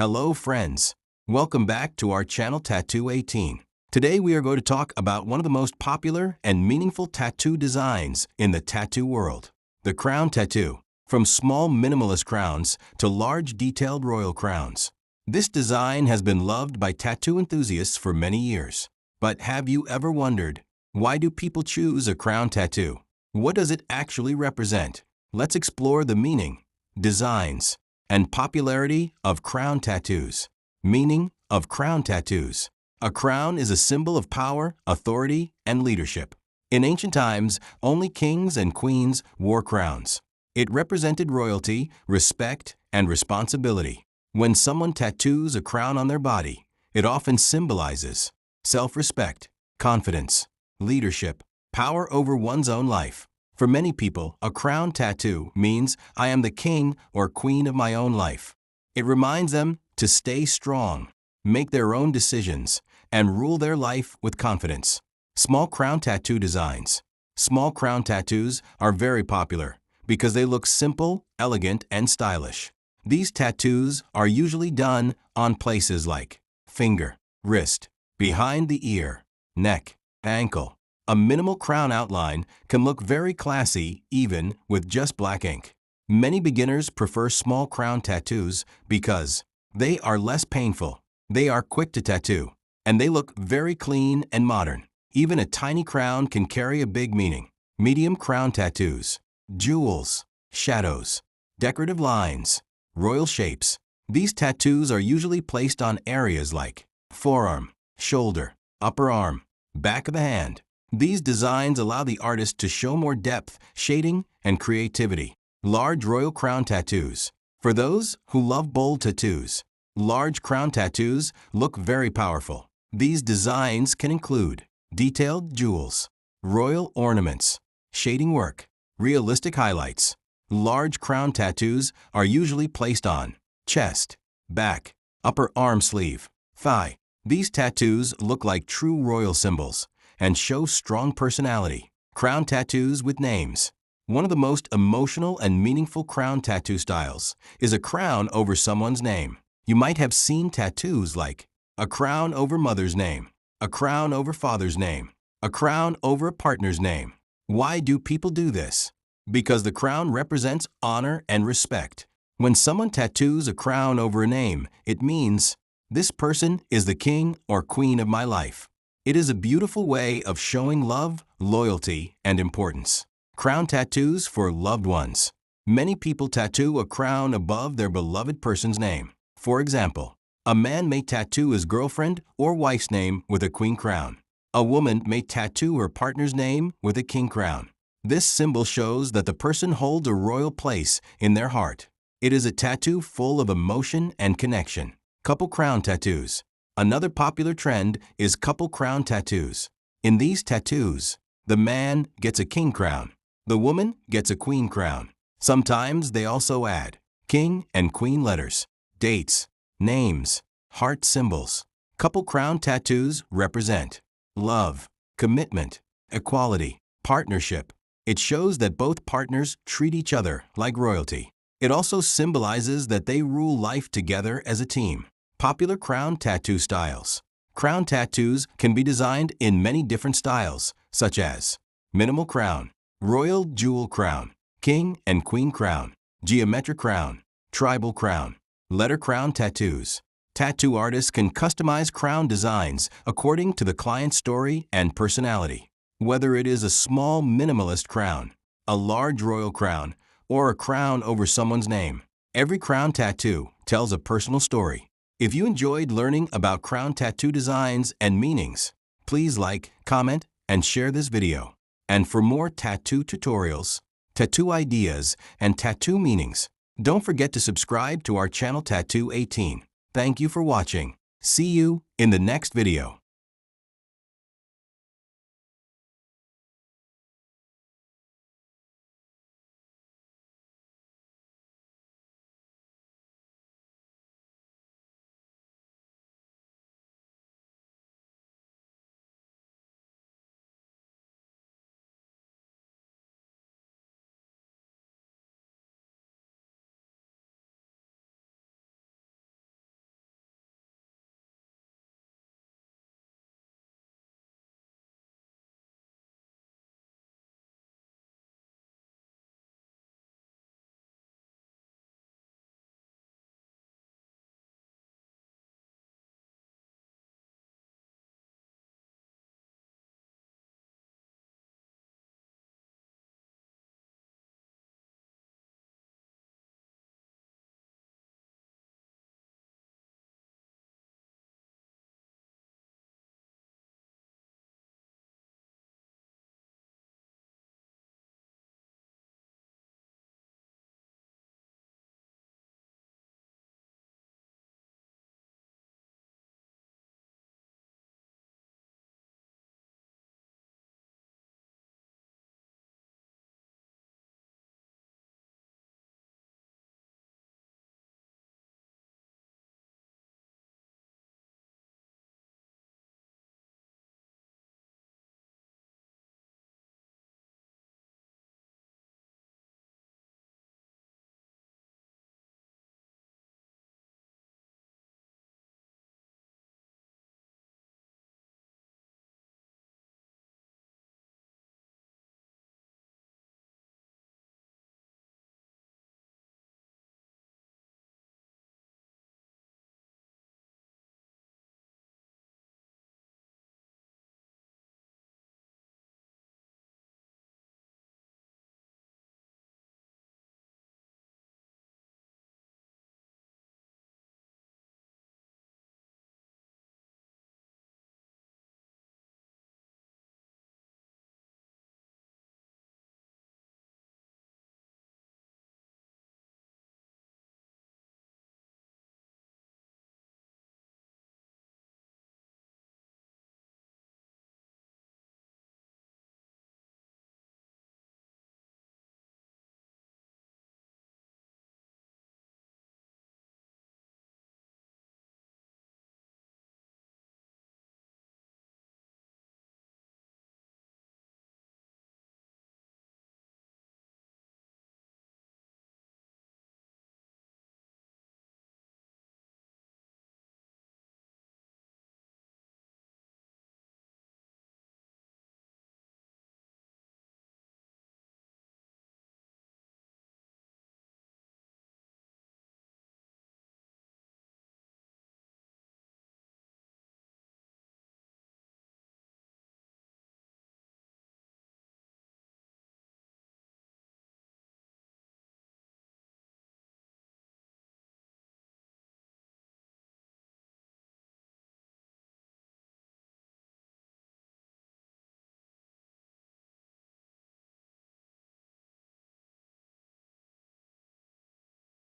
Hello friends! Welcome back to our channel Tattoo 18. Today we are going to talk about one of the most popular and meaningful tattoo designs in the tattoo world. The crown tattoo. From small minimalist crowns to large detailed royal crowns. This design has been loved by tattoo enthusiasts for many years. But have you ever wondered, why do people choose a crown tattoo? What does it actually represent? Let's explore the meaning, designs, and popularity of crown tattoos. Meaning of crown tattoos. A crown is a symbol of power, authority, and leadership. In ancient times, only kings and queens wore crowns. It represented royalty, respect, and responsibility. When someone tattoos a crown on their body, it often symbolizes self-respect, confidence, leadership, power over one's own life. For many people, a crown tattoo means I am the king or queen of my own life. It reminds them to stay strong, make their own decisions, and rule their life with confidence. Small crown tattoo designs. Small crown tattoos are very popular because they look simple, elegant, and stylish. These tattoos are usually done on places like finger, wrist, behind the ear, neck, ankle. A minimal crown outline can look very classy even with just black ink. Many beginners prefer small crown tattoos because they are less painful, they are quick to tattoo, and they look very clean and modern. Even a tiny crown can carry a big meaning. Medium crown tattoos. Jewels, shadows, decorative lines, royal shapes. These tattoos are usually placed on areas like forearm, shoulder, upper arm, back of the hand. These designs allow the artist to show more depth, shading, and creativity. Large royal crown tattoos. For those who love bold tattoos, large crown tattoos look very powerful. These designs can include detailed jewels, royal ornaments, shading work, realistic highlights. Large crown tattoos are usually placed on chest, back, upper arm sleeve, thigh. These tattoos look like true royal symbols and show strong personality. Crown tattoos with names. One of the most emotional and meaningful crown tattoo styles is a crown over someone's name. You might have seen tattoos like a crown over mother's name, a crown over father's name, a crown over a partner's name. Why do people do this? Because the crown represents honor and respect. When someone tattoos a crown over a name, it means, this person is the king or queen of my life. It is a beautiful way of showing love, loyalty, and importance. Crown tattoos for loved ones. Many people tattoo a crown above their beloved person's name. For example, a man may tattoo his girlfriend or wife's name with a queen crown. A woman may tattoo her partner's name with a king crown. This symbol shows that the person holds a royal place in their heart. It is a tattoo full of emotion and connection. Couple crown tattoos. Another popular trend is couple crown tattoos. In these tattoos, the man gets a king crown. The woman gets a queen crown. Sometimes they also add king and queen letters, dates, names, heart symbols. Couple crown tattoos represent love, commitment, equality, partnership. It shows that both partners treat each other like royalty. It also symbolizes that they rule life together as a team. Popular crown tattoo styles. Crown tattoos can be designed in many different styles, such as minimal crown, royal jewel crown, king and queen crown, geometric crown, tribal crown, letter crown tattoos. Tattoo artists can customize crown designs according to the client's story and personality. Whether it is a small minimalist crown, a large royal crown, or a crown over someone's name, every crown tattoo tells a personal story. If you enjoyed learning about crown tattoo designs and meanings, please like, comment, and share this video. And for more tattoo tutorials, tattoo ideas, and tattoo meanings, don't forget to subscribe to our channel Tattoo 18. Thank you for watching. See you in the next video.